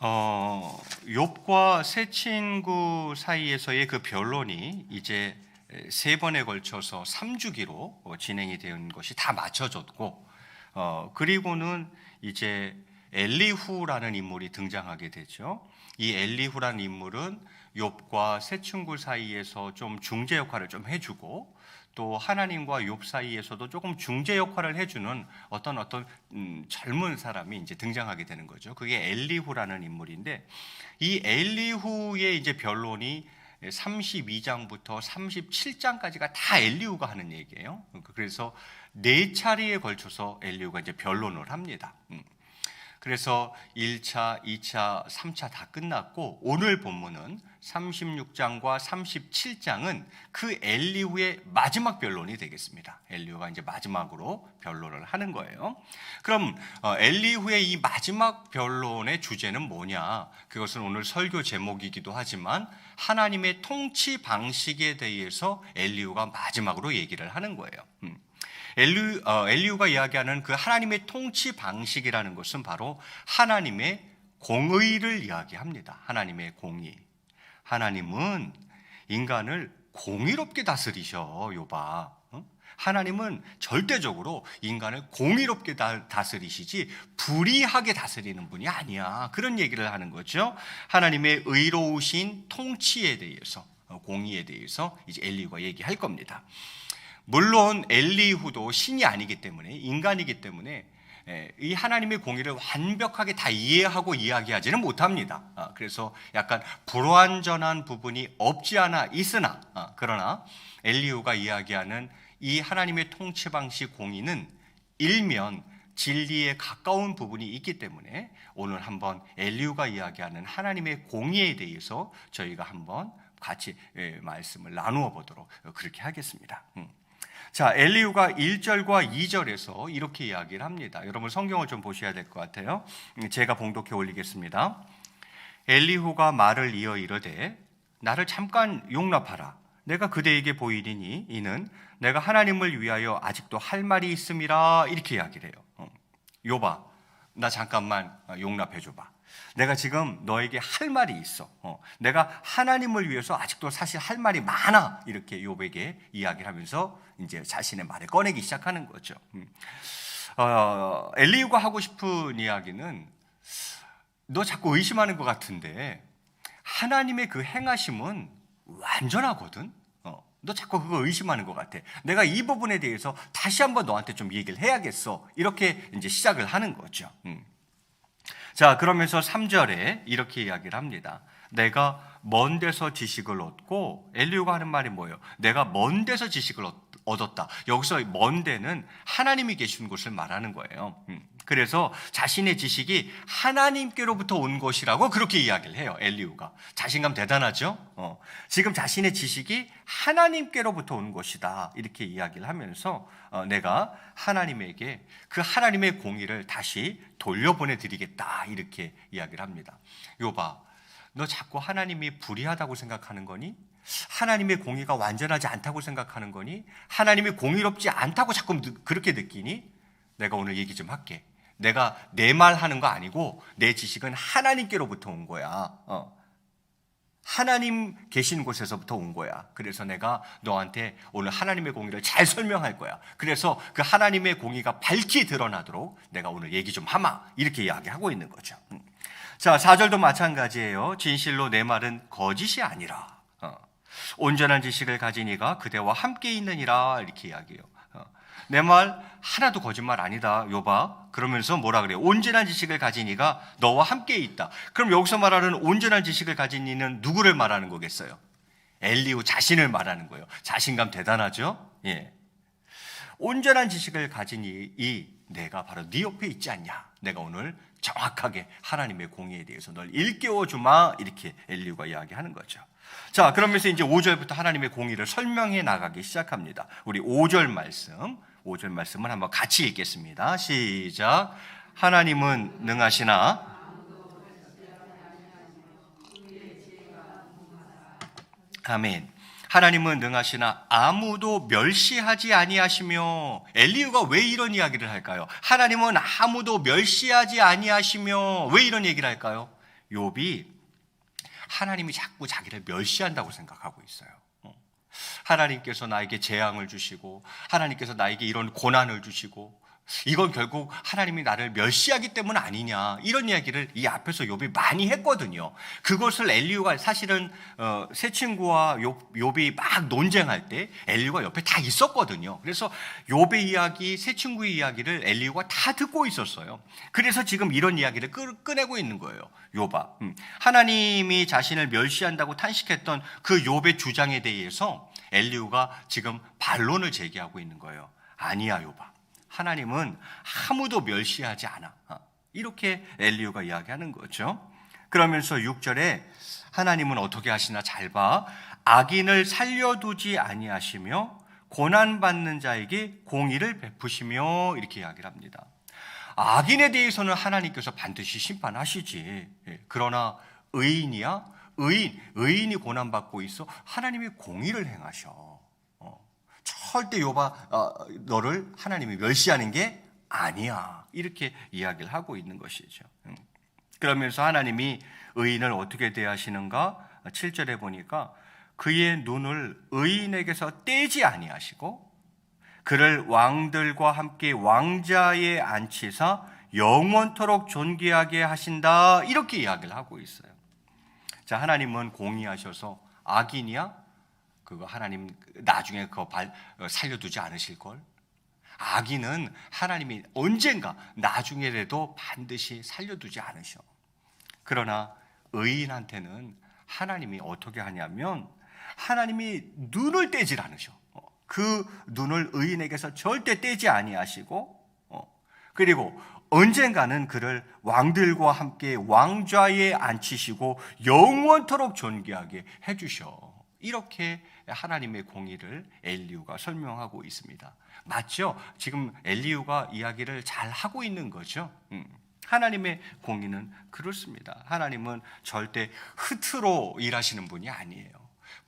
욥과 세 친구 사이에서의 그 변론이 이제 세 번에 걸쳐서 3주기로 진행이 된 것이 다 맞춰졌고, 그리고는 이제 엘리후라는 인물이 등장하게 되죠. 이 엘리후라는 인물은 욥과 세 친구 사이에서 좀 중재 역할을 좀 해주고, 또 하나님과 욥 사이에서도 조금 중재 역할을 해주는 어떤 젊은 사람이 이제 등장하게 되는 거죠. 그게 엘리후라는 인물인데, 이 엘리후의 이제 변론이 32장부터 37장까지가 다 엘리후가 하는 얘기예요. 그래서 네 차례에 걸쳐서 엘리후가 이제 변론을 합니다. 그래서 1차, 2차, 3차 다 끝났고, 오늘 본문은 36장과 37장은 그 엘리후의 마지막 변론이 되겠습니다. 엘리후가 이제 마지막으로 변론을 하는 거예요. 그럼 엘리후의 이 마지막 변론의 주제는 뭐냐? 그것은 오늘 설교 제목이기도 하지만 하나님의 통치 방식에 대해서 엘리후가 마지막으로 얘기를 하는 거예요. 엘리후가 이야기하는 그 하나님의 통치 방식이라는 것은 바로 하나님의 공의를 이야기합니다. 하나님의 공의. 하나님은 인간을 공의롭게 다스리셔, 욥아. 하나님은 절대적으로 인간을 공의롭게 다스리시지 불의하게 다스리는 분이 아니야. 그런 얘기를 하는 거죠. 하나님의 의로우신 통치에 대해서, 공의에 대해서 이제 엘리후가 얘기할 겁니다. 물론 엘리후도 신이 아니기 때문에, 인간이기 때문에 이 하나님의 공의를 완벽하게 다 이해하고 이야기하지는 못합니다. 그래서 약간 불완전한 부분이 없지 않아 있으나, 그러나 엘리후가 이야기하는 이 하나님의 통치 방식 공의는 일면 진리에 가까운 부분이 있기 때문에 오늘 한번 엘리후가 이야기하는 하나님의 공의에 대해서 저희가 한번 같이 말씀을 나누어 보도록 그렇게 하겠습니다. 자, 엘리후가 1절과 2절에서 이렇게 이야기를 합니다. 여러분 성경을 좀 보셔야 될 것 같아요. 제가 봉독해 올리겠습니다. 엘리후가 말을 이어 이르되 나를 잠깐 용납하라. 내가 그대에게 보이리니 이는 내가 하나님을 위하여 아직도 할 말이 있음이라. 이렇게 이야기를 해요. 욥아, 나 잠깐만 용납해 줘봐. 내가 지금 너에게 할 말이 있어. 내가 하나님을 위해서 아직도 사실 할 말이 많아. 이렇게 욥에게 이야기를 하면서 이제 자신의 말을 꺼내기 시작하는 거죠. 엘리후가 하고 싶은 이야기는 너 자꾸 의심하는 것 같은데 하나님의 그 행하심은 완전하거든. 너 자꾸 그거 의심하는 것 같아. 내가 이 부분에 대해서 다시 한번 너한테 좀 얘기를 해야겠어. 이렇게 이제 시작을 하는 거죠. 자, 그러면서 3절에 이렇게 이야기를 합니다. 내가 먼 데서 지식을 얻고, 엘리후가 하는 말이 뭐예요? 내가 먼 데서 지식을 얻었다. 여기서 먼 데는 하나님이 계신 곳을 말하는 거예요. 그래서 자신의 지식이 하나님께로부터 온 것이라고 그렇게 이야기를 해요. 엘리후가. 자신감 대단하죠? 지금 자신의 지식이 하나님께로부터 온 것이다. 이렇게 이야기를 하면서 내가 하나님에게 그 하나님의 공의를 다시 돌려보내드리겠다. 이렇게 이야기를 합니다. 욥아, 너 자꾸 하나님이 불의하다고 생각하는 거니? 하나님의 공의가 완전하지 않다고 생각하는 거니? 하나님이 공의롭지 않다고 자꾸 그렇게 느끼니? 내가 오늘 얘기 좀 할게. 내가 내 말 하는 거 아니고 내 지식은 하나님께로부터 온 거야. 하나님 계신 곳에서부터 온 거야. 그래서 내가 너한테 오늘 하나님의 공의를 잘 설명할 거야. 그래서 그 하나님의 공의가 밝히 드러나도록 내가 오늘 얘기 좀 하마. 이렇게 이야기하고 있는 거죠. 자, 4절도 마찬가지예요. 진실로 내 말은 거짓이 아니라 온전한 지식을 가진 이가 그대와 함께 있느니라. 이렇게 이야기해요. 내 말 하나도 거짓말 아니다, 욥아. 그러면서 뭐라 그래요? 온전한 지식을 가진 이가 너와 함께 있다. 그럼 여기서 말하는 온전한 지식을 가진 이는 누구를 말하는 거겠어요? 엘리후 자신을 말하는 거예요. 자신감 대단하죠? 예. 온전한 지식을 가진 이 내가 바로 네 옆에 있지 않냐? 내가 오늘 정확하게 하나님의 공의에 대해서 널 일깨워 주마. 이렇게 엘리후가 이야기하는 거죠. 자, 그러면서 이제 5절부터 하나님의 공의를 설명해 나가기 시작합니다. 우리 5절 말씀을 한번 같이 읽겠습니다. 시작. 하나님은 능하시나 아멘. 하나님은 능하시나 아무도 멸시하지 아니하시며. 엘리후가 왜 이런 이야기를 할까요? 하나님은 아무도 멸시하지 아니하시며. 왜 이런 얘기를 할까요? 욥이 하나님이 자꾸 자기를 멸시한다고 생각하고 있어요. 하나님께서 나에게 재앙을 주시고 하나님께서 나에게 이런 고난을 주시고 이건 결국 하나님이 나를 멸시하기 때문 아니냐, 이런 이야기를 이 앞에서 욥이 많이 했거든요. 그것을 엘리후가 사실은 세 친구와 욥이 막 논쟁할 때 엘리후가 옆에 다 있었거든요. 그래서 욥의 이야기, 세 친구의 이야기를 엘리후가 다 듣고 있었어요. 그래서 지금 이런 이야기를 꺼내고 있는 거예요. 욥아, 하나님이 자신을 멸시한다고 탄식했던 그 욥의 주장에 대해서 엘리후가 지금 반론을 제기하고 있는 거예요. 아니야 욥아, 하나님은 아무도 멸시하지 않아. 이렇게 엘리후가 이야기하는 거죠. 그러면서 6절에 하나님은 어떻게 하시나 잘 봐. 악인을 살려두지 아니하시며 고난받는 자에게 공의를 베푸시며, 이렇게 이야기를 합니다. 악인에 대해서는 하나님께서 반드시 심판하시지. 그러나 의인이야? 의인이 고난받고 있어? 하나님이 공의를 행하셔. 절대 욥아, 너를 하나님이 멸시하는 게 아니야, 이렇게 이야기를 하고 있는 것이죠. 그러면서 하나님이 의인을 어떻게 대하시는가? 7절에 보니까 그의 눈을 의인에게서 떼지 아니하시고 그를 왕들과 함께 왕자에 앉히사 영원토록 존귀하게 하신다, 이렇게 이야기를 하고 있어요. 자, 하나님은 공의하셔서 악인이야? 그거 하나님 나중에 그거 살려두지 않으실 걸. 악인은 하나님이 언젠가 나중에라도 반드시 살려두지 않으셔. 그러나 의인한테는 하나님이 어떻게 하냐면 하나님이 눈을 떼질 않으셔. 그 눈을 의인에게서 절대 떼지 아니하시고, 그리고 언젠가는 그를 왕들과 함께 왕좌에 앉히시고 영원토록 존귀하게 해주셔. 이렇게 하나님의 공의를 엘리후가 설명하고 있습니다. 맞죠? 지금 엘리후가 이야기를 잘 하고 있는 거죠. 하나님의 공의는 그렇습니다. 하나님은 절대 흐트로 일하시는 분이 아니에요.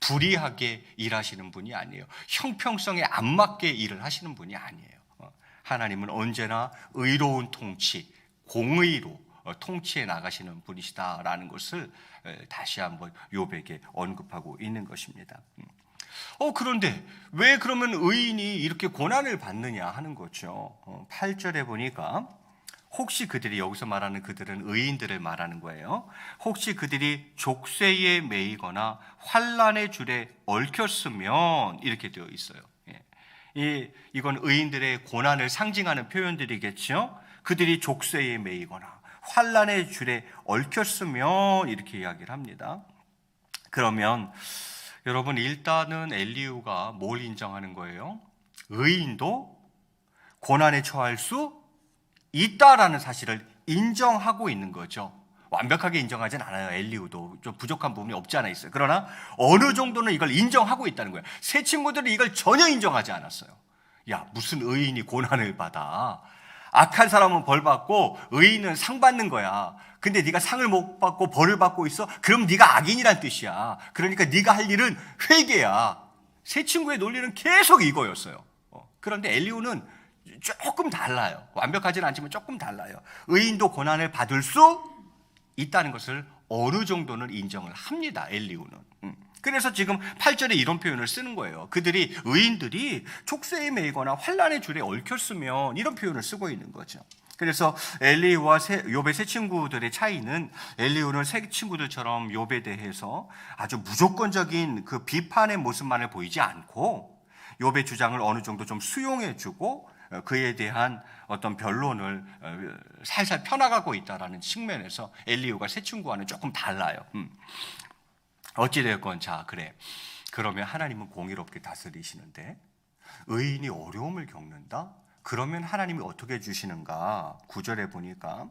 불의하게 일하시는 분이 아니에요. 형평성에 안 맞게 일을 하시는 분이 아니에요. 하나님은 언제나 의로운 통치, 공의로 통치해 나가시는 분이시다라는 것을 다시 한번 욥에게 언급하고 있는 것입니다. 그런데 왜 그러면 의인이 이렇게 고난을 받느냐 하는 거죠. 8절에 보니까 혹시 그들이, 여기서 말하는 그들은 의인들을 말하는 거예요. 혹시 그들이 족쇄에 매이거나 환난의 줄에 얽혔으면, 이렇게 되어 있어요. 이건 의인들의 고난을 상징하는 표현들이겠죠. 그들이 족쇄에 매이거나 환난의 줄에 얽혔으면, 이렇게 이야기를 합니다. 그러면 여러분, 일단은 엘리후가 뭘 인정하는 거예요? 의인도 고난에 처할 수 있다라는 사실을 인정하고 있는 거죠. 완벽하게 인정하진 않아요. 엘리후도 좀 부족한 부분이 없지 않아 있어요. 그러나 어느 정도는 이걸 인정하고 있다는 거예요. 세 친구들은 이걸 전혀 인정하지 않았어요. 야, 무슨 의인이 고난을 받아? 악한 사람은 벌 받고 의인은 상 받는 거야. 근데 네가 상을 못 받고 벌을 받고 있어? 그럼 네가 악인이란 뜻이야. 그러니까 네가 할 일은 회개야. 세 친구의 논리는 계속 이거였어요. 그런데 엘리후는 조금 달라요. 완벽하지는 않지만 조금 달라요. 의인도 고난을 받을 수 있다는 것을 어느 정도는 인정을 합니다. 엘리후는. 그래서 지금 8절에 이런 표현을 쓰는 거예요. 그들이, 의인들이 족쇄에 매이거나 환난의 줄에 얽혔으면, 이런 표현을 쓰고 있는 거죠. 그래서 엘리후와 욥의 세 친구들의 차이는, 엘리후는 세 친구들처럼 욥에 대해서 아주 무조건적인 그 비판의 모습만을 보이지 않고 욥의 주장을 어느 정도 좀 수용해주고 그에 대한 어떤 변론을 살살 펴나가고 있다라는 측면에서 엘리후가 세 친구와는 조금 달라요. 어찌되었건, 자, 그래. 그러면 하나님은 공의롭게 다스리시는데 의인이 어려움을 겪는다? 그러면 하나님이 어떻게 해주시는가? 9절에 보니까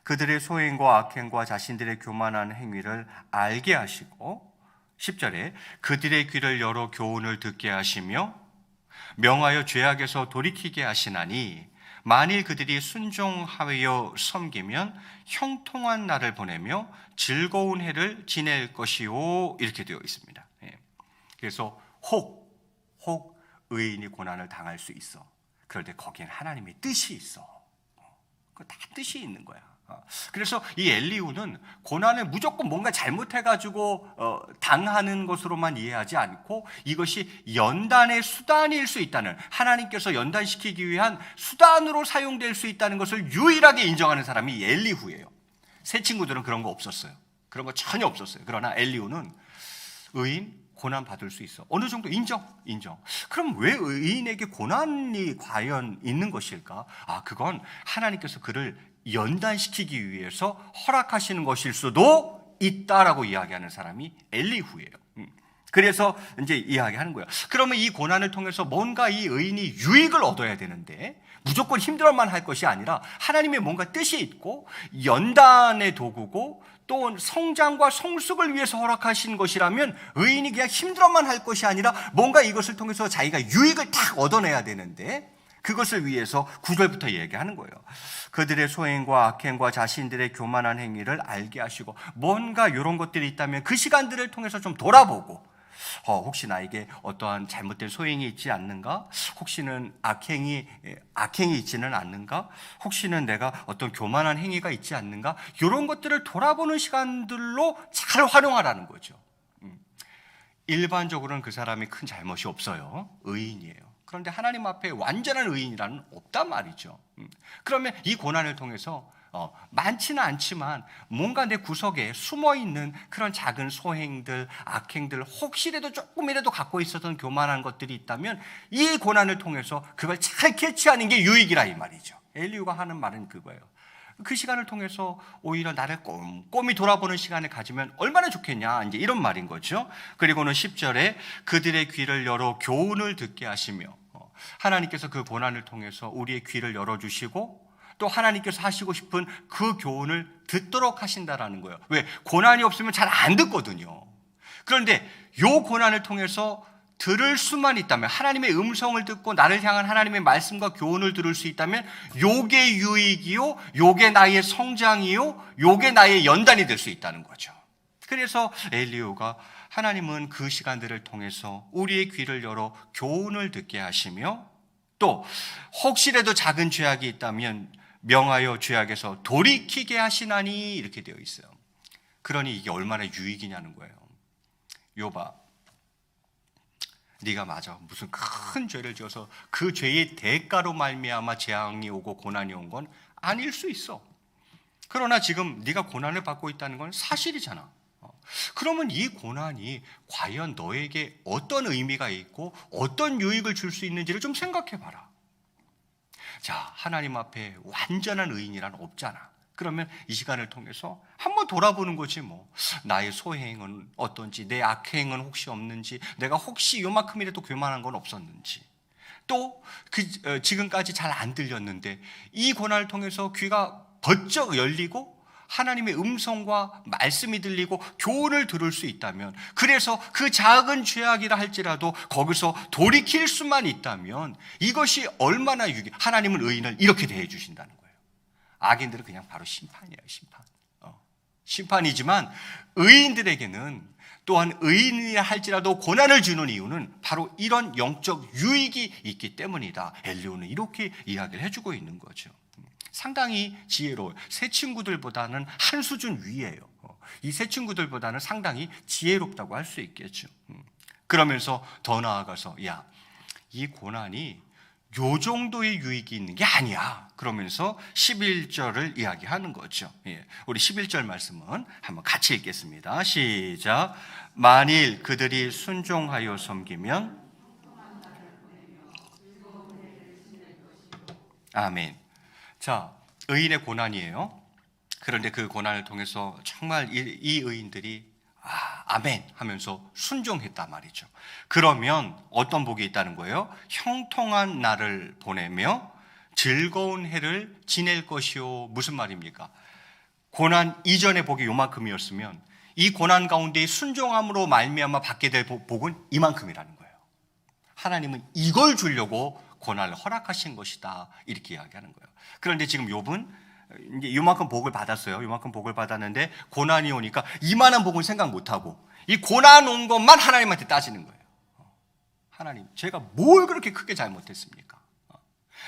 그들의 소행과 악행과 자신들의 교만한 행위를 알게 하시고, 10절에 그들의 귀를 열어 교훈을 듣게 하시며 명하여 죄악에서 돌이키게 하시나니 만일 그들이 순종하여 섬기면 형통한 날을 보내며 즐거운 해를 지낼 것이요, 이렇게 되어 있습니다. 그래서 혹 의인이 고난을 당할 수 있어. 그럴 때 거기엔 하나님의 뜻이 있어. 그 다 뜻이 있는 거야. 그래서 이 엘리후는 고난을 무조건 뭔가 잘못해가지고 당하는 것으로만 이해하지 않고 이것이 연단의 수단일 수 있다는, 하나님께서 연단시키기 위한 수단으로 사용될 수 있다는 것을 유일하게 인정하는 사람이 엘리후예요. 새 친구들은 그런 거 없었어요. 그런 거 전혀 없었어요. 그러나 엘리후는 의인 고난 받을 수 있어. 어느 정도 인정. 그럼 왜 의인에게 고난이 과연 있는 것일까? 그건 하나님께서 그를 연단시키기 위해서 허락하시는 것일 수도 있다라고 이야기하는 사람이 엘리후예요. 그래서 이제 이야기하는 거예요. 그러면 이 고난을 통해서 뭔가 이 의인이 유익을 얻어야 되는데 무조건 힘들어만 할 것이 아니라 하나님의 뭔가 뜻이 있고 연단의 도구고 또 성장과 성숙을 위해서 허락하신 것이라면 의인이 그냥 힘들어만 할 것이 아니라 뭔가 이것을 통해서 자기가 유익을 딱 얻어내야 되는데 그것을 위해서 9절부터 얘기하는 거예요. 그들의 소행과 악행과 자신들의 교만한 행위를 알게 하시고 뭔가 이런 것들이 있다면 그 시간들을 통해서 좀 돌아보고 혹시 나에게 어떠한 잘못된 소행이 있지 않는가? 혹시는 악행이 있지는 않는가? 혹시는 내가 어떤 교만한 행위가 있지 않는가? 이런 것들을 돌아보는 시간들로 잘 활용하라는 거죠. 일반적으로는 그 사람이 큰 잘못이 없어요. 의인이에요. 그런데 하나님 앞에 완전한 의인이라는 없단 말이죠. 그러면 이 고난을 통해서 많지는 않지만 뭔가 내 구석에 숨어있는 그런 작은 소행들, 악행들, 혹시라도 조금이라도 갖고 있었던 교만한 것들이 있다면 이 고난을 통해서 그걸 잘 캐치하는 게 유익이라 이 말이죠. 엘리후가 하는 말은 그거예요. 그 시간을 통해서 오히려 나를 꼼꼼히 돌아보는 시간을 가지면 얼마나 좋겠냐, 이제 이런 말인 거죠. 그리고는 10절에 그들의 귀를 열어 교훈을 듣게 하시며, 하나님께서 그 고난을 통해서 우리의 귀를 열어주시고 또 하나님께서 하시고 싶은 그 교훈을 듣도록 하신다라는 거예요. 왜? 고난이 없으면 잘 안 듣거든요. 그런데 요 고난을 통해서 들을 수만 있다면, 하나님의 음성을 듣고 나를 향한 하나님의 말씀과 교훈을 들을 수 있다면 요게 유익이요, 요게 나의 성장이요, 요게 나의 연단이 될 수 있다는 거죠. 그래서 엘리후가 하나님은 그 시간들을 통해서 우리의 귀를 열어 교훈을 듣게 하시며 또 혹시라도 작은 죄악이 있다면 명하여 죄악에서 돌이키게 하시나니, 이렇게 되어 있어요. 그러니 이게 얼마나 유익이냐는 거예요. 욥아, 네가 맞아, 무슨 큰 죄를 지어서 그 죄의 대가로 말미암아 재앙이 오고 고난이 온 건 아닐 수 있어. 그러나 지금 네가 고난을 받고 있다는 건 사실이잖아. 그러면 이 고난이 과연 너에게 어떤 의미가 있고 어떤 유익을 줄 수 있는지를 좀 생각해 봐라. 자, 하나님 앞에 완전한 의인이란 없잖아. 그러면 이 시간을 통해서 한번 돌아보는 거지 뭐. 나의 소행은 어떤지, 내 악행은 혹시 없는지, 내가 혹시 요만큼이라도 교만한 건 없었는지, 또 지금까지 잘 안 들렸는데 이 고난을 통해서 귀가 번쩍 열리고 하나님의 음성과 말씀이 들리고 교훈을 들을 수 있다면, 그래서 그 작은 죄악이라 할지라도 거기서 돌이킬 수만 있다면 이것이 얼마나 유익해. 하나님은 의인을 이렇게 대해 주신다는 거예요. 악인들은 그냥 바로 심판이에요. 심판이지만 의인들에게는 또한 의인이라 할지라도 고난을 주는 이유는 바로 이런 영적 유익이 있기 때문이다. 엘리후는 이렇게 이야기를 해주고 있는 거죠. 상당히 지혜로워요. 새 친구들보다는 한 수준 위예요. 이 새 친구들보다는 상당히 지혜롭다고 할 수 있겠죠. 그러면서 더 나아가서 이 고난이 요 정도의 유익이 있는 게 아니야. 그러면서 11절을 이야기하는 거죠. 우리 11절 말씀은 한번 같이 읽겠습니다. 시작. 만일 그들이 순종하여 섬기면, 아멘. 자, 의인의 고난이에요. 그런데 그 고난을 통해서 정말 이 의인들이 아멘 하면서 순종했단 말이죠. 그러면 어떤 복이 있다는 거예요? 형통한 날을 보내며 즐거운 해를 지낼 것이요. 무슨 말입니까? 고난 이전의 복이 요만큼이었으면 이 고난 가운데 순종함으로 말미암아 받게 될 복은 이만큼이라는 거예요. 하나님은 이걸 주려고 고난을 허락하신 것이다, 이렇게 이야기하는 거예요. 그런데 지금 욥은 이제 이만큼 복을 받았어요. 이만큼 복을 받았는데 고난이 오니까 이만한 복은 생각 못하고 이 고난 온 것만 하나님한테 따지는 거예요. 하나님, 제가 뭘 그렇게 크게 잘못했습니까?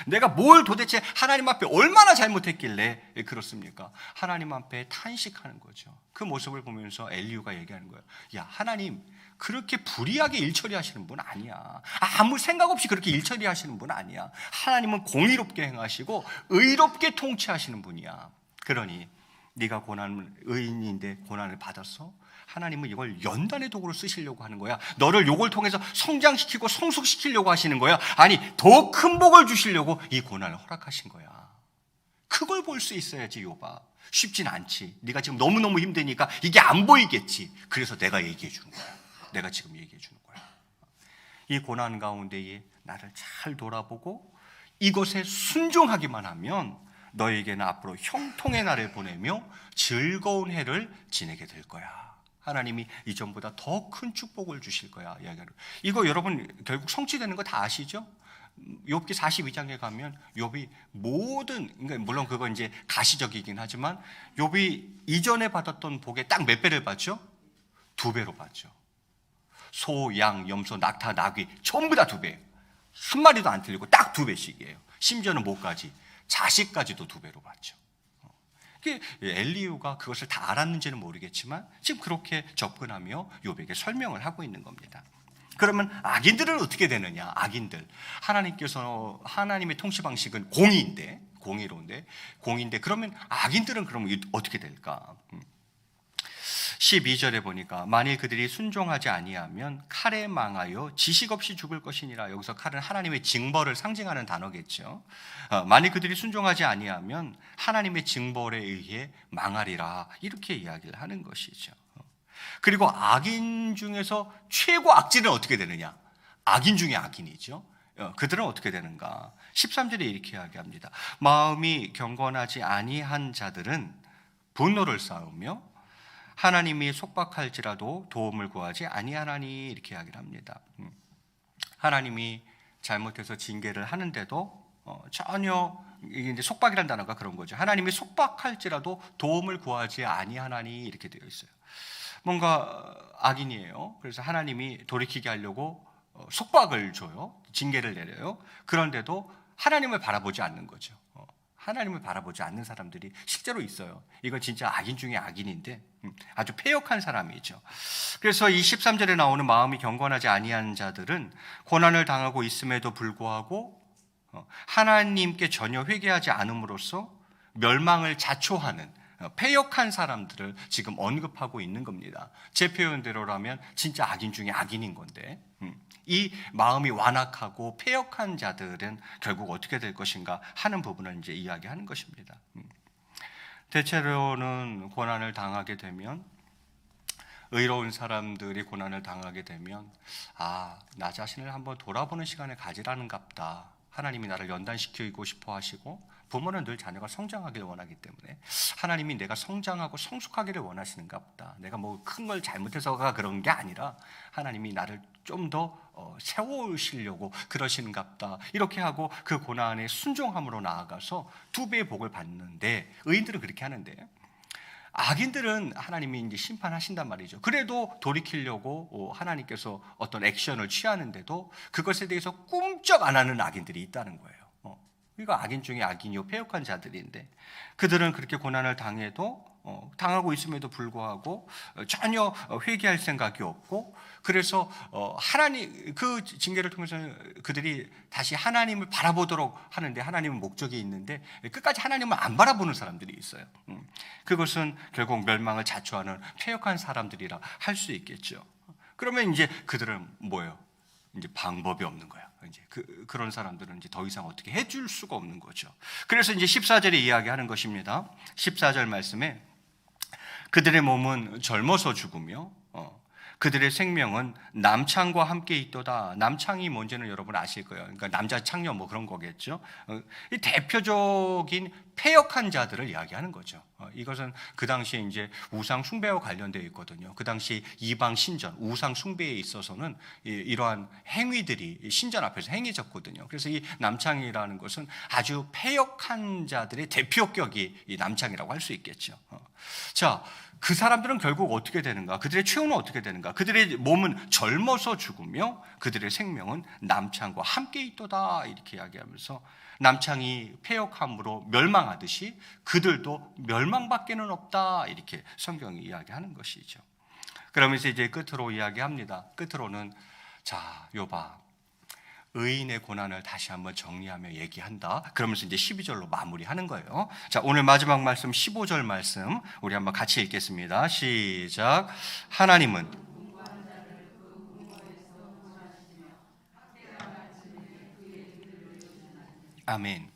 내가 뭘 도대체 하나님 앞에 얼마나 잘못했길래 그렇습니까? 하나님 앞에 탄식하는 거죠. 그 모습을 보면서 엘리후가 얘기하는 거예요. 야, 하나님 그렇게 불의하게 일 처리하시는 분 아니야. 아무 생각 없이 그렇게 일 처리하시는 분 아니야. 하나님은 공의롭게 행하시고 의롭게 통치하시는 분이야. 그러니 네가 의인인데 고난을 받았어? 하나님은 이걸 연단의 도구로 쓰시려고 하는 거야. 너를 요걸 통해서 성장시키고 성숙시키려고 하시는 거야. 아니, 더 큰 복을 주시려고 이 고난을 허락하신 거야. 그걸 볼 수 있어야지, 욥아. 쉽진 않지. 네가 지금 너무너무 힘드니까 이게 안 보이겠지. 그래서 내가 얘기해 주는 거야. 내가 지금 얘기해 주는 거야. 이 고난 가운데에 나를 잘 돌아보고 이것에 순종하기만 하면 너에게는 앞으로 형통의 날을 보내며 즐거운 해를 지내게 될 거야. 하나님이 이전보다 더 큰 축복을 주실 거야. 이거 여러분 결국 성취되는 거 다 아시죠? 욥기 42장에 가면 욥이 그러니까 물론 그거 이제 가시적이긴 하지만 욥이 이전에 받았던 복에 딱 몇 배를 받죠? 2배로 받죠. 소, 양, 염소, 낙타, 나귀 전부 다 2배. 한 마리도 안 틀리고 딱 2배씩이에요. 심지어는 뭐까지? 자식까지도 2배로 받죠. 엘리후가 그것을 다 알았는지는 모르겠지만 지금 그렇게 접근하며 욥에게 설명을 하고 있는 겁니다. 그러면 악인들은 어떻게 되느냐? 악인들, 하나님께서 하나님의 통치 방식은 공의인데 그러면 악인들은 그러면 어떻게 될까? 12절에 보니까 만일 그들이 순종하지 아니하면 칼에 망하여 지식 없이 죽을 것이니라. 여기서 칼은 하나님의 징벌을 상징하는 단어겠죠. 만일 그들이 순종하지 아니하면 하나님의 징벌에 의해 망하리라. 이렇게 이야기를 하는 것이죠. 그리고 악인 중에서 최고 악질은 어떻게 되느냐? 악인 중에 악인이죠. 그들은 어떻게 되는가? 13절에 이렇게 이야기합니다. 마음이 경건하지 아니한 자들은 분노를 쌓으며 하나님이 속박할지라도 도움을 구하지 아니하나니. 이렇게 이야기를 합니다. 하나님이 잘못해서 징계를 하는데도 전혀, 이게 이제 속박이라는 단어가 그런 거죠. 하나님이 속박할지라도 도움을 구하지 아니하나니. 이렇게 되어 있어요. 뭔가 악인이에요. 그래서 하나님이 돌이키게 하려고 속박을 줘요. 징계를 내려요. 그런데도 하나님을 바라보지 않는 거죠. 하나님을 바라보지 않는 사람들이 실제로 있어요. 이건 진짜 악인 중에 악인인데 아주 패역한 사람이죠. 그래서 이 13절에 나오는 마음이 경건하지 아니한 자들은 고난을 당하고 있음에도 불구하고 하나님께 전혀 회개하지 않음으로써 멸망을 자초하는 패역한 사람들을 지금 언급하고 있는 겁니다. 제 표현대로라면 진짜 악인 중에 악인인 건데, 이 마음이 완악하고 패역한 자들은 결국 어떻게 될 것인가 하는 부분을 이제 이야기하는 것입니다. 대체로는 고난을 당하게 되면, 의로운 사람들이 고난을 당하게 되면 나 자신을 한번 돌아보는 시간을 가지라는갑다. 하나님이 나를 연단시키고 싶어 하시고 부모는 늘 자녀가 성장하기를 원하기 때문에 하나님이 내가 성장하고 성숙하기를 원하시는가 보다. 내가 뭐 큰 걸 잘못해서가 그런 게 아니라 하나님이 나를 좀 더 세우시려고 그러시는가 보다. 이렇게 하고 그 고난에 순종함으로 나아가서 2배의 복을 받는데, 의인들은 그렇게 하는데 악인들은 하나님이 이제 심판하신단 말이죠. 그래도 돌이키려고 하나님께서 어떤 액션을 취하는데도 그것에 대해서 꿈쩍 안 하는 악인들이 있다는 거예요. 그러니까 악인 중에 악인이요 패역한 자들인데, 그들은 그렇게 고난을 당하고 있음에도 불구하고 전혀 회개할 생각이 없고, 그래서 하나님 그 징계를 통해서 그들이 다시 하나님을 바라보도록 하는데, 하나님은 목적이 있는데 끝까지 하나님을 안 바라보는 사람들이 있어요. 그것은 결국 멸망을 자초하는 패역한 사람들이라 할 수 있겠죠. 그러면 이제 그들은 뭐예요? 이제 방법이 없는 거야. 이제 그런 사람들은 이제 더 이상 어떻게 해줄 수가 없는 거죠. 그래서 이제 14절에 이야기하는 것입니다. 14절 말씀에 그들의 몸은 젊어서 죽으며 그들의 생명은 남창과 함께 있도다. 남창이 뭔지는 여러분 아실 거예요. 그러니까 남자 창녀 뭐 그런 거겠죠. 이 대표적인 패역한 자들을 이야기하는 거죠. 이것은 그 당시에 이제 우상 숭배와 관련되어 있거든요. 그 당시 이방 신전, 우상 숭배에 있어서는 이러한 행위들이 신전 앞에서 행해졌거든요. 그래서 이 남창이라는 것은 아주 패역한 자들의 대표격이 이 남창이라고 할 수 있겠죠. 자, 그 사람들은 결국 어떻게 되는가? 그들의 최후는 어떻게 되는가? 그들의 몸은 젊어서 죽으며 그들의 생명은 남창과 함께 있도다 이렇게 이야기하면서 남창이 패역함으로 멸망하듯이 그들도 멸망밖에는 없다 이렇게 성경이 이야기하는 것이죠. 그러면서 이제 끝으로 이야기합니다. 끝으로는 자, 욥아, 의인의 고난을 다시 한번 정리하며 얘기한다. 그러면서 이제 12절로 마무리하는 거예요. 자, 오늘 마지막 말씀 15절 말씀 우리 한번 같이 읽겠습니다. 시작. 하나님은 아멘.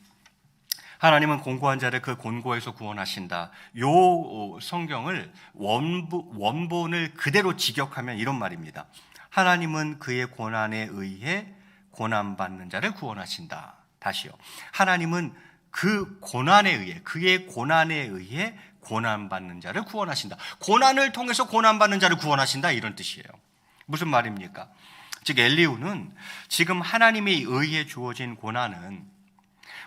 하나님은 곤고한 자를 그 곤고에서 구원하신다. 요 성경을 원본을 그대로 직역하면 이런 말입니다. 하나님은 그의 고난에 의해 고난받는 자를 구원하신다. 다시요. 하나님은 그 고난에 의해, 그의 고난에 의해 고난받는 자를 구원하신다. 고난을 통해서 고난받는 자를 구원하신다 이런 뜻이에요. 무슨 말입니까? 즉 엘리후는 지금 하나님에 의해 주어진 고난은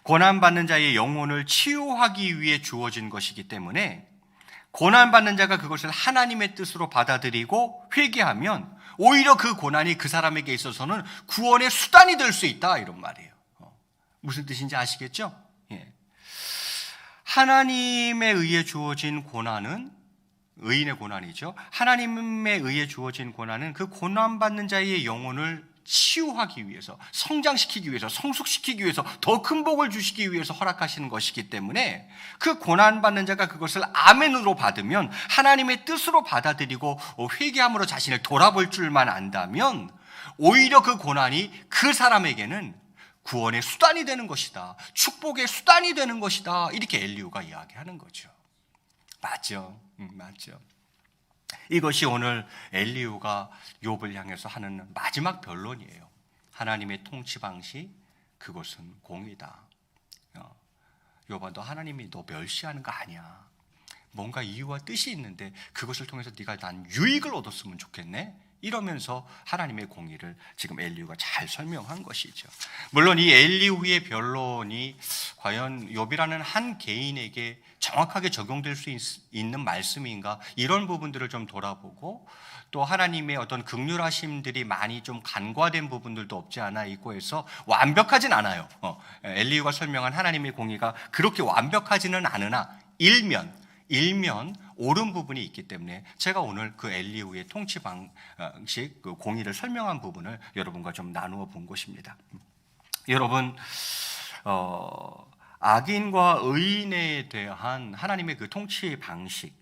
고난받는 자의 영혼을 치유하기 위해 주어진 것이기 때문에 고난받는 자가 그것을 하나님의 뜻으로 받아들이고 회개하면 오히려 그 고난이 그 사람에게 있어서는 구원의 수단이 될 수 있다 이런 말이에요. 무슨 뜻인지 아시겠죠? 예. 하나님에 의해 주어진 고난은 의인의 고난이죠. 하나님에 의해 주어진 고난은 그 고난받는 자의 영혼을 치유하기 위해서, 성장시키기 위해서, 성숙시키기 위해서, 더 큰 복을 주시기 위해서 허락하시는 것이기 때문에 그 고난받는 자가 그것을 아멘으로 받으면, 하나님의 뜻으로 받아들이고 회개함으로 자신을 돌아볼 줄만 안다면 오히려 그 고난이 그 사람에게는 구원의 수단이 되는 것이다, 축복의 수단이 되는 것이다, 이렇게 엘리후가 이야기하는 거죠. 맞죠? 맞죠. 이것이 오늘 엘리후가 욥을 향해서 하는 마지막 변론이에요. 하나님의 통치 방식, 그것은 공의다. 욥아, 너 하나님이 너 멸시하는 거 아니야. 뭔가 이유와 뜻이 있는데 그것을 통해서 네가 난 유익을 얻었으면 좋겠네. 이러면서 하나님의 공의를 지금 엘리후가 잘 설명한 것이죠. 물론 이 엘리후의 변론이 과연 욥이라는 한 개인에게 정확하게 적용될 수 있는 말씀인가, 이런 부분들을 좀 돌아보고, 또 하나님의 어떤 긍휼하심들이 많이 좀 간과된 부분들도 없지 않아 있고 해서 완벽하진 않아요. 엘리후가 설명한 하나님의 공의가 그렇게 완벽하지는 않으나 일면 옳은 부분이 있기 때문에 제가 오늘 그 엘리후의 통치 방식, 그 공의를 설명한 부분을 여러분과 좀 나누어 본 것입니다. 여러분, 악인과 의인에 대한 하나님의 그 통치 방식,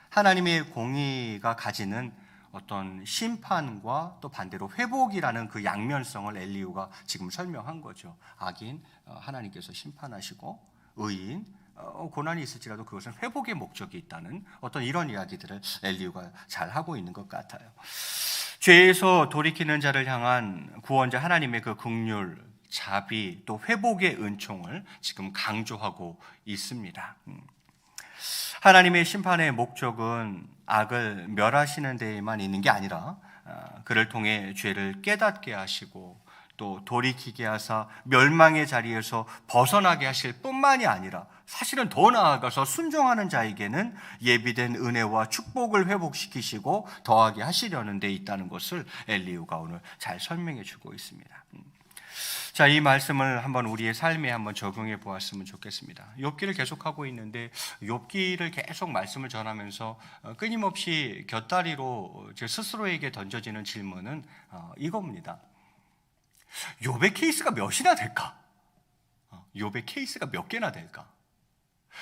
하나님의 공의가 가지는 어떤 심판과 또 반대로 회복이라는 그 양면성을 엘리후가 지금 설명한 거죠. 악인, 하나님께서 심판하시고, 의인, 고난이 있을지라도 그것은 회복의 목적이 있다는 어떤 이런 이야기들을 엘리후가 잘 하고 있는 것 같아요. 죄에서 돌이키는 자를 향한 구원자 하나님의 그 긍휼, 자비, 또 회복의 은총을 지금 강조하고 있습니다. 하나님의 심판의 목적은 악을 멸하시는 데에만 있는 게 아니라 그를 통해 죄를 깨닫게 하시고 또 돌이키게 하사 멸망의 자리에서 벗어나게 하실 뿐만이 아니라 사실은 더 나아가서 순종하는 자에게는 예비된 은혜와 축복을 회복시키시고 더하게 하시려는 데 있다는 것을 엘리후가 오늘 잘 설명해 주고 있습니다. 자, 이 말씀을 한번 우리의 삶에 한번 적용해 보았으면 좋겠습니다. 욥기를 계속하고 있는데 욥기를 계속 말씀을 전하면서 끊임없이 곁다리로 제 스스로에게 던져지는 질문은 이겁니다. 욥의 케이스가 몇이나 될까? 욥의 케이스가 몇 개나 될까?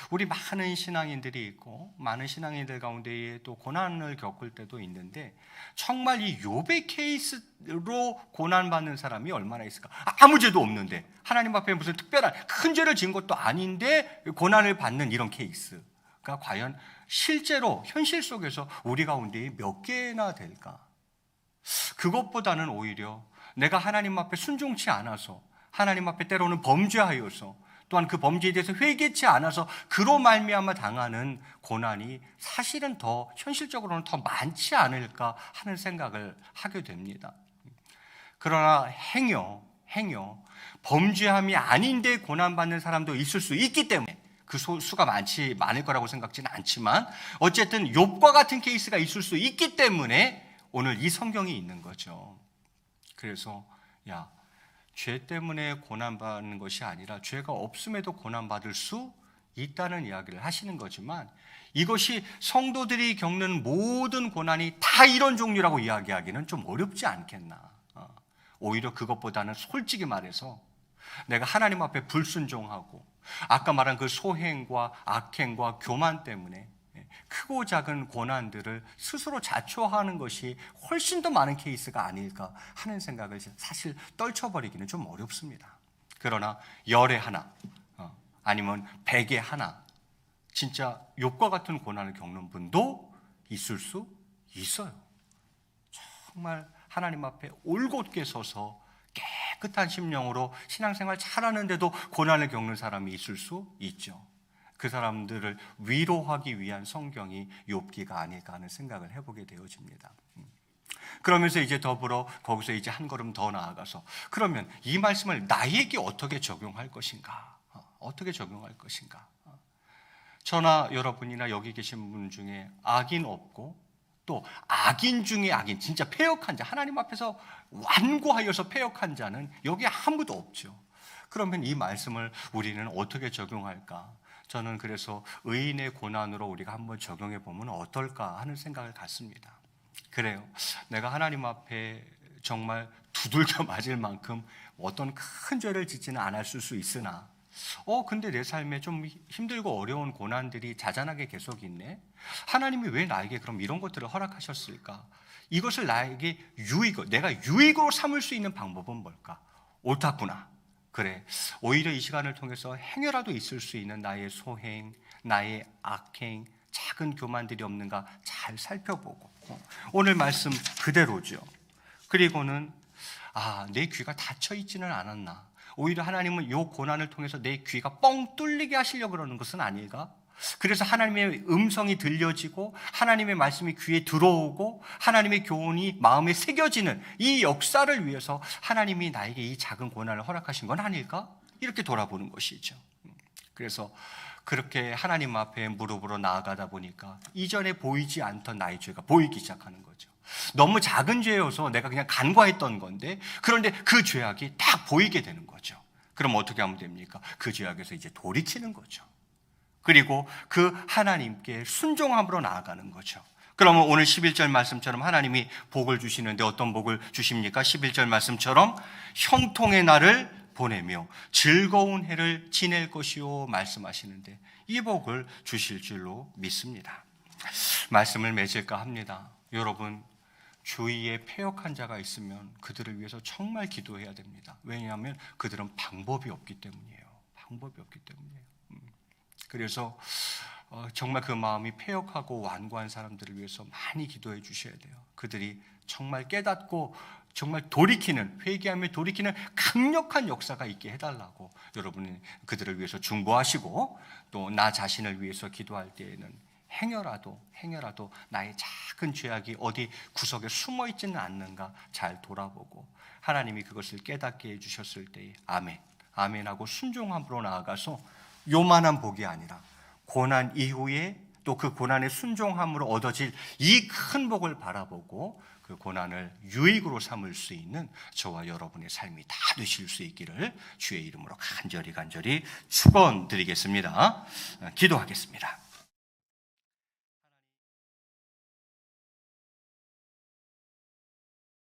우리 많은 신앙인들이 있고 많은 신앙인들 가운데에 또 고난을 겪을 때도 있는데 정말 이 욥의 케이스로 고난받는 사람이 얼마나 있을까? 아무 죄도 없는데 하나님 앞에 무슨 특별한 큰 죄를 지은 것도 아닌데 고난을 받는 이런 케이스가 과연 실제로 현실 속에서 우리 가운데에 몇 개나 될까? 그것보다는 오히려 내가 하나님 앞에 순종치 않아서, 하나님 앞에 때로는 범죄하여서, 또한 그 범죄에 대해서 회개치 않아서 그로 말미암아 당하는 고난이 사실은 더 현실적으로는 더 많지 않을까 하는 생각을 하게 됩니다. 그러나 행여 범죄함이 아닌데 고난받는 사람도 있을 수 있기 때문에 그 수가 많을 거라고 생각지는 않지만 어쨌든 욥과 같은 케이스가 있을 수 있기 때문에 오늘 이 성경이 있는 거죠. 그래서 죄 때문에 고난받는 것이 아니라 죄가 없음에도 고난받을 수 있다는 이야기를 하시는 거지만 이것이 성도들이 겪는 모든 고난이 다 이런 종류라고 이야기하기는 좀 어렵지 않겠나. 오히려 그것보다는 솔직히 말해서 내가 하나님 앞에 불순종하고 아까 말한 그 소행과 악행과 교만 때문에 크고 작은 고난들을 스스로 자초하는 것이 훨씬 더 많은 케이스가 아닐까 하는 생각을 사실 떨쳐버리기는 좀 어렵습니다. 그러나 열에 하나 아니면 100에 하나 진짜 욥과 같은 고난을 겪는 분도 있을 수 있어요. 정말 하나님 앞에 올곧게 서서 깨끗한 심령으로 신앙생활 잘하는데도 고난을 겪는 사람이 있을 수 있죠. 그 사람들을 위로하기 위한 성경이 욥기가 아닐까 하는 생각을 해보게 되어집니다. 그러면서 이제 더불어 거기서 이제 한 걸음 더 나아가서 그러면 이 말씀을 나에게 어떻게 적용할 것인가? 어떻게 적용할 것인가? 저나 여러분이나 여기 계신 분 중에 악인 없고 또 악인 중에 악인, 진짜 패역한 자, 하나님 앞에서 완고하여서 패역한 자는 여기 아무도 없죠. 그러면 이 말씀을 우리는 어떻게 적용할까? 저는 그래서 의인의 고난으로 우리가 한번 적용해 보면 어떨까 하는 생각을 갖습니다. 그래요. 내가 하나님 앞에 정말 두들겨 맞을 만큼 어떤 큰 죄를 짓지는 않았을 수 있으나 근데 내 삶에 좀 힘들고 어려운 고난들이 자잘하게 계속 있네. 하나님이 왜 나에게 그럼 이런 것들을 허락하셨을까? 이것을 나에게 내가 유익으로 삼을 수 있는 방법은 뭘까? 옳았구나. 그래, 오히려 이 시간을 통해서 행여라도 있을 수 있는 나의 소행, 나의 악행, 작은 교만들이 없는가 잘 살펴보고 오늘 말씀 그대로죠. 그리고는 내 귀가 닫혀 있지는 않았나. 오히려 하나님은 이 고난을 통해서 내 귀가 뻥 뚫리게 하시려고 그러는 것은 아닐까? 그래서 하나님의 음성이 들려지고 하나님의 말씀이 귀에 들어오고 하나님의 교훈이 마음에 새겨지는 이 역사를 위해서 하나님이 나에게 이 작은 고난을 허락하신 건 아닐까? 이렇게 돌아보는 것이죠. 그래서 그렇게 하나님 앞에 무릎으로 나아가다 보니까 이전에 보이지 않던 나의 죄가 보이기 시작하는 거죠. 너무 작은 죄여서 내가 그냥 간과했던 건데 그런데 그 죄악이 딱 보이게 되는 거죠. 그럼 어떻게 하면 됩니까? 그 죄악에서 이제 돌이키는 거죠. 그리고 그 하나님께 순종함으로 나아가는 거죠. 그러면 오늘 11절 말씀처럼 하나님이 복을 주시는데 어떤 복을 주십니까? 11절 말씀처럼 형통의 날을 보내며 즐거운 해를 지낼 것이요 말씀하시는데 이 복을 주실 줄로 믿습니다. 말씀을 맺을까 합니다. 여러분, 주위에 패역한 자가 있으면 그들을 위해서 정말 기도해야 됩니다. 왜냐하면 그들은 방법이 없기 때문이에요. 방법이 없기 때문이에요. 그래서 정말 그 마음이 패역하고 완고한 사람들을 위해서 많이 기도해 주셔야 돼요. 그들이 정말 깨닫고 정말 돌이키는, 회개하며 돌이키는 강력한 역사가 있게 해달라고 여러분이 그들을 위해서 중보하시고 또 나 자신을 위해서 기도할 때에는 행여라도 나의 작은 죄악이 어디 구석에 숨어 있지는 않는가 잘 돌아보고 하나님이 그것을 깨닫게 해주셨을 때에 아멘하고 순종함으로 나아가서 요만한 복이 아니라 고난 이후에 또 그 고난의 순종함으로 얻어질 이 큰 복을 바라보고 그 고난을 유익으로 삼을 수 있는 저와 여러분의 삶이 다 되실 수 있기를 주의 이름으로 간절히 축원드리겠습니다. 기도하겠습니다.